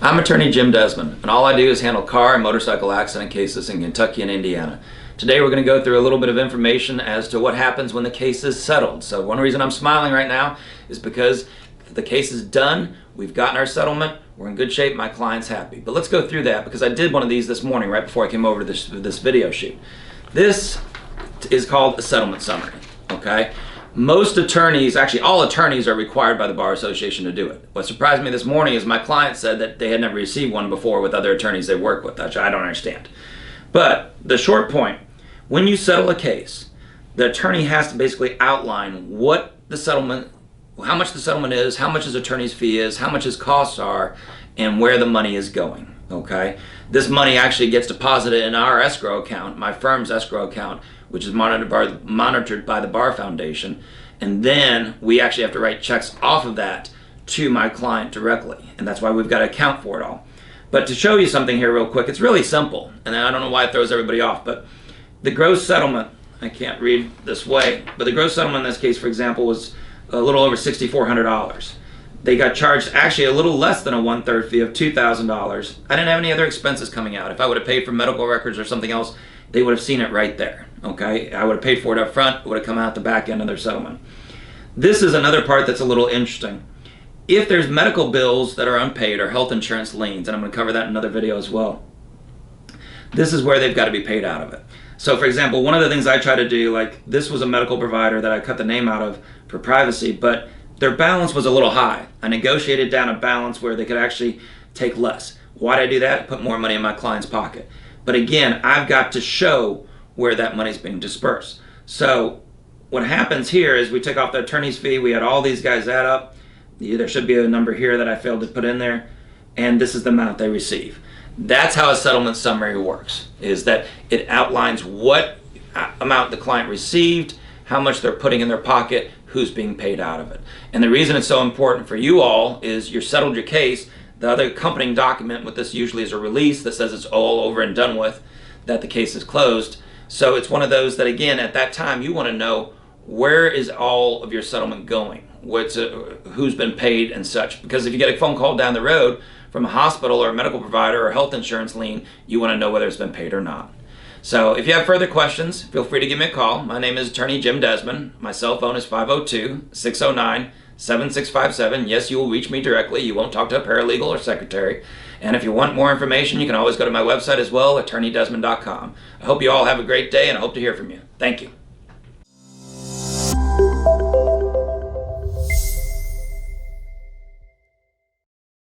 I'm attorney Jim Desmond, and all I do is handle car and motorcycle accident cases in Kentucky and Indiana. Today we're going to go through a little bit of information as to what happens when the case is settled. So one reason I'm smiling right now is because the case is done, we've gotten our settlement, we're in good shape, my client's happy. But let's go through that because I did one of these this morning right before I came over to this video shoot. This is called a settlement summary, okay? Most attorneys, actually all attorneys, are required by the Bar Association to do it. What surprised me this morning is my client said that they had never received one before with other attorneys they work with, which I don't understand. But the short point, when you settle a case, the attorney has to basically outline what the settlement, how much the settlement is, how much his attorney's fee is, how much his costs are, and where the money is going, okay? This money actually gets deposited in our escrow account, my firm's escrow account, which is monitored by the Bar Foundation, and then we actually have to write checks off of that to my client directly, and that's why we've got to account for it all. But to show you something here real quick, it's really simple, and I don't know why it throws everybody off, but the gross settlement, I can't read this way, but the gross settlement in this case, for example, was a little over $6,400. They got charged actually a little less than a 1/3 fee of $2,000. I didn't have any other expenses coming out. If I would have paid for medical records or something else, they would have seen it right there, okay? I would have paid for it up front, it would have come out the back end of their settlement. This is another part that's a little interesting. If there's medical bills that are unpaid or health insurance liens, and I'm going to cover that in another video as well, this is where they've got to be paid out of it. So for example, one of the things I try to do, like this was a medical provider that I cut the name out of for privacy, but their balance was a little high. I negotiated down a balance where they could actually take less. Why did I do that? Put more money in my client's pocket. But again, I've got to show where that money's being dispersed. So what happens here is we take off the attorney's fee, we had all these guys add up. There should be a number here that I failed to put in there, and this is the amount they receive. That's how a settlement summary works, is that it outlines what amount the client received, how much they're putting in their pocket, who's being paid out of it. And the reason it's so important for you all is you're settled your case. The other accompanying document with this usually is a release that says it's all over and done with, that the case is closed. So it's one of those that, again, at that time you want to know where is all of your settlement going, who's been paid and such. Because if you get a phone call down the road from a hospital or a medical provider or health insurance lien, you want to know whether it's been paid or not. So if you have further questions, feel free to give me a call. My name is attorney Jim Desmond. My cell phone is 502-609-7657. Yes, you will reach me directly. You won't talk to a paralegal or secretary. And if you want more information, you can always go to my website as well, attorneydesmond.com. I hope you all have a great day, and I hope to hear from you. Thank you.